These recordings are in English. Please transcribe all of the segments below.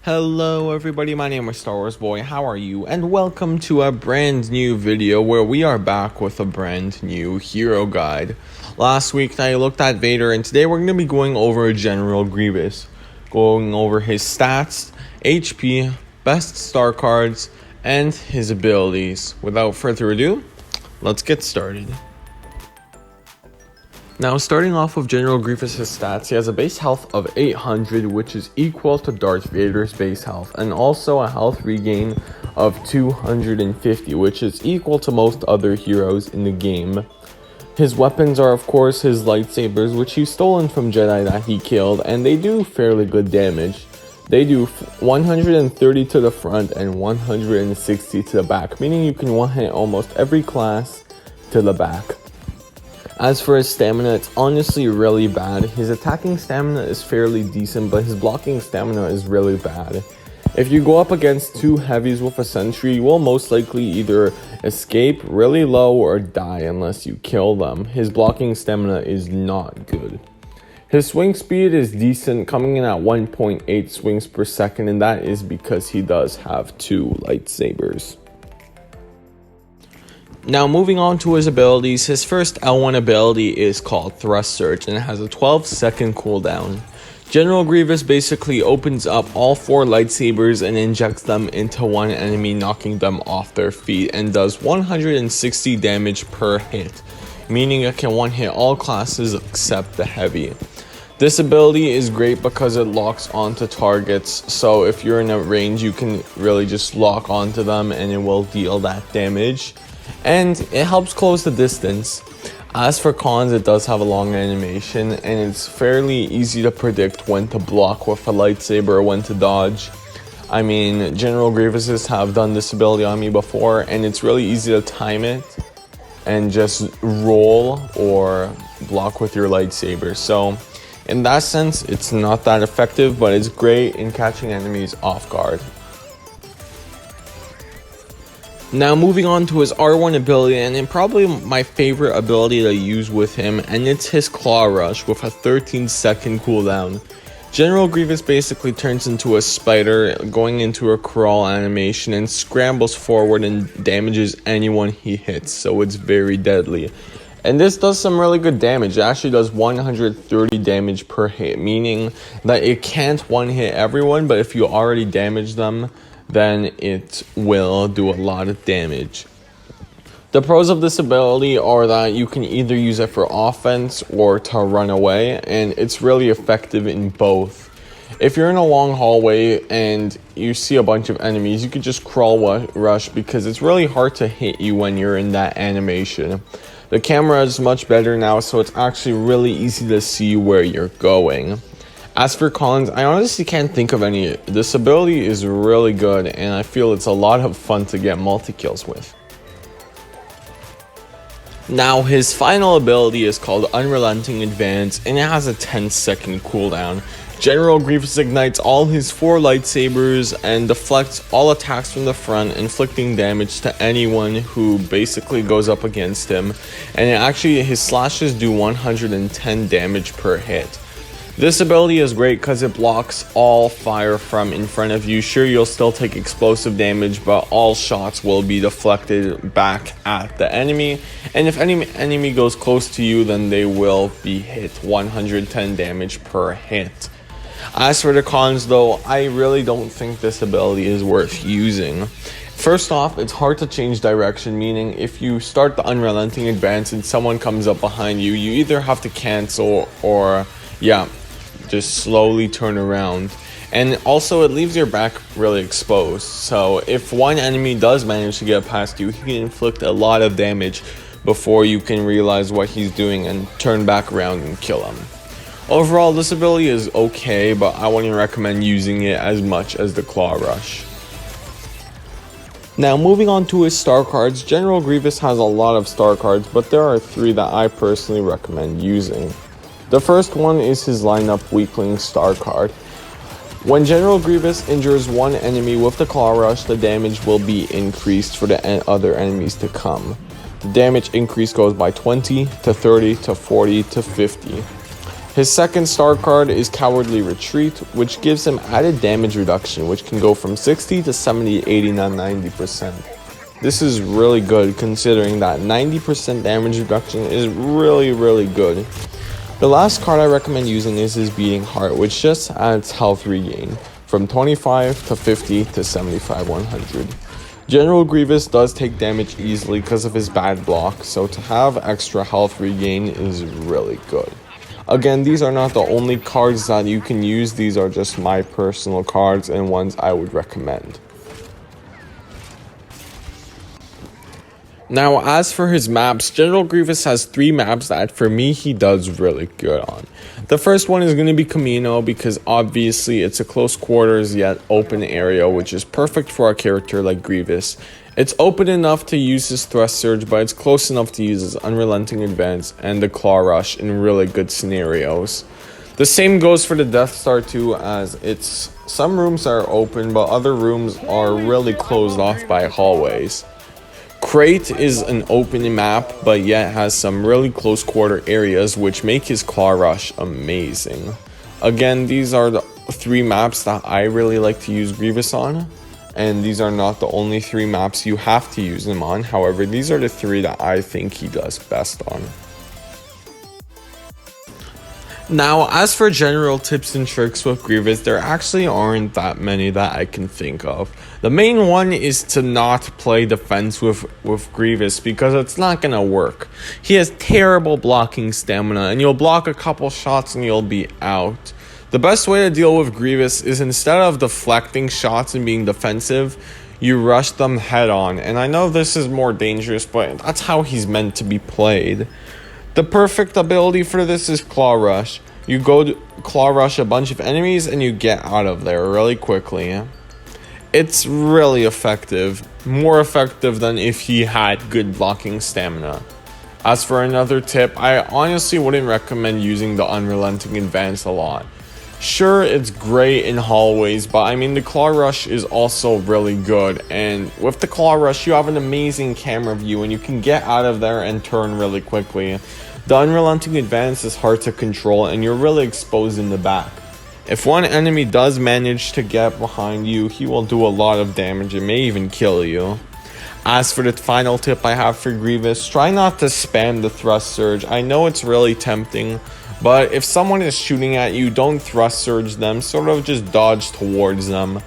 Hello everybody, my name is Star Wars Boy, how are you? And welcome to a brand new video where we are back with a brand new hero guide. Last week I looked at Vader and today we're going to be going over General Grievous. Going over his stats, HP, best star cards, and his abilities. Without further ado, let's get started. Now, starting off with General Grievous' stats, he has a base health of 800, which is equal to Darth Vader's base health, and also a health regain of 250, which is equal to most other heroes in the game. His weapons are, of course, his lightsabers, which he's stolen from Jedi that he killed, and they do fairly good damage. They do 130 to the front and 160 to the back, meaning you can one-hit almost every class to the back. As for his stamina, it's honestly really bad. His attacking stamina is fairly decent, but his blocking stamina is really bad. If you go up against two heavies with a sentry, you will most likely either escape really low or die unless you kill them. His blocking stamina is not good. His swing speed is decent, coming in at 1.8 swings per second, and that is because he does have two lightsabers. Now, moving on to his abilities, his first L1 ability is called Thrust Surge, and it has a 12-second cooldown. General Grievous basically opens up all four lightsabers and injects them into one enemy, knocking them off their feet, and does 160 damage per hit, meaning it can one-hit all classes except the heavy. This ability is great because it locks onto targets, so if you're in a range, you can really just lock onto them and it will deal that damage. And it helps close the distance. As for cons, it does have a long animation, and it's fairly easy to predict when to block with a lightsaber or when to dodge. I mean, General Grievouses have done this ability on me before, and it's really easy to time it and just roll or block with your lightsaber. So, in that sense, it's not that effective, but it's great in catching enemies off guard. Now, moving on to his R1 ability, and probably my favorite ability to use with him, and it's his Claw Rush with a 13-second cooldown. General Grievous basically turns into a spider, going into a crawl animation, and scrambles forward and damages anyone he hits, so it's very deadly. And this does some really good damage. It actually does 130 damage per hit, meaning that it can't one-hit everyone, but if you already damage them, then it will do a lot of damage. The pros of this ability are that you can either use it for offense or to run away, and it's really effective in both. If you're in a long hallway and you see a bunch of enemies, you could just crawl rush because it's really hard to hit you when you're in that animation. The camera is much better now, so it's actually really easy to see where you're going. As for cons, I honestly can't think of any. This ability is really good, and I feel it's a lot of fun to get multi-kills with. Now, his final ability is called Unyielding Advanced, and it has a 10-second cooldown. General Grievous ignites all his four lightsabers and deflects all attacks from the front, inflicting damage to anyone who basically goes up against him. And his slashes do 110 damage per hit. This ability is great because it blocks all fire from in front of you. Sure, you'll still take explosive damage, but all shots will be deflected back at the enemy. And if any enemy goes close to you, then they will be hit 110 damage per hit. As for the cons, though, I really don't think this ability is worth using. First off, it's hard to change direction, meaning if you start the Unyielding Advance and someone comes up behind you, you either have to cancel or, just slowly turn around. And also, it leaves your back really exposed, so if one enemy does manage to get past you, he can inflict a lot of damage before you can realize what he's doing and turn back around and kill him. Overall, this ability is okay, but I wouldn't recommend using it as much as the Claw Rush. Now, moving on to his star cards, General Grievous has a lot of star cards, but there are three that I personally recommend using. The first one is his lineup weakling star card. When General Grievous injures one enemy with the Claw Rush, the damage will be increased for the other enemies to come. The damage increase goes by 20 to 30 to 40 to 50. His second star card is Cowardly Retreat, which gives him added damage reduction, which can go from 60 to 70, 80, and 90%. This is really good considering that 90% damage reduction is really good. The last card I recommend using is his Beating Heart, which just adds health regain from 25 to 50 to 75, 100. General Grievous does take damage easily because of his bad block, so to have extra health regain is really good. Again, these are not the only cards that you can use, these are just my personal cards and ones I would recommend. Now, as for his maps, General Grievous has 3 maps that for me he does really good on. The first one is going to be Camino because obviously it's a close quarters yet open area, which is perfect for a character like Grievous. It's open enough to use his Thrust Surge, but it's close enough to use his Unrelenting Advance and the Claw Rush in really good scenarios. The same goes for the Death Star too, as some rooms are open but other rooms are really closed off by hallways. Crate is an open map, but yet has some really close quarter areas which make his Claw Rush amazing. Again, these are the 3 maps that I really like to use Grievous on, and these are not the only 3 maps you have to use him on. However, these are the 3 that I think he does best on. Now, as for general tips and tricks with Grievous, there actually aren't that many that I can think of. The main one is to not play defense with Grievous because it's not gonna work. He has terrible blocking stamina and you'll block a couple shots and you'll be out. The best way to deal with Grievous is instead of deflecting shots and being defensive, you rush them head on. And I know this is more dangerous, but that's how he's meant to be played. The perfect ability for this is Claw Rush. You go to Claw Rush a bunch of enemies and you get out of there really quickly. It's really effective, more effective than if he had good blocking stamina. As for another tip, I honestly wouldn't recommend using the Unrelenting Advance a lot. Sure, it's great in hallways, but I mean the Claw Rush is also really good, and with the Claw Rush you have an amazing camera view and you can get out of there and turn really quickly. The Unrelenting Advance is hard to control and you're really exposed in the back. If one enemy does manage to get behind you, he will do a lot of damage and may even kill you. As for the final tip I have for Grievous, try not to spam the Thrust Surge. I know it's really tempting, but if someone is shooting at you, don't Thrust Surge them, sort of just dodge towards them.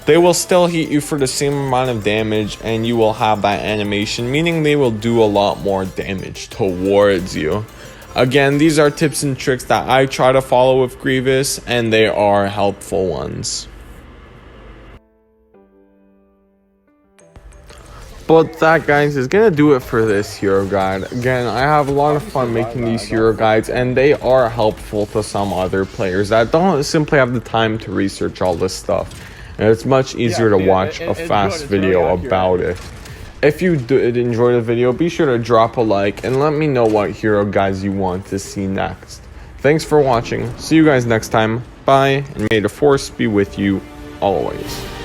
They will still hit you for the same amount of damage and you will have that animation, meaning they will do a lot more damage towards you. Again, these are tips and tricks that I try to follow with Grievous, and they are helpful ones. But that, guys, is gonna do it for this hero guide. Again, I have a lot of fun making these hero guides, and they are helpful to some other players that don't simply have the time to research all this stuff. And it's much easier to watch a fast video about it. If you did enjoy the video, be sure to drop a like and let me know what hero guides you want to see next. Thanks for watching. See you guys next time. Bye, and may the force be with you always.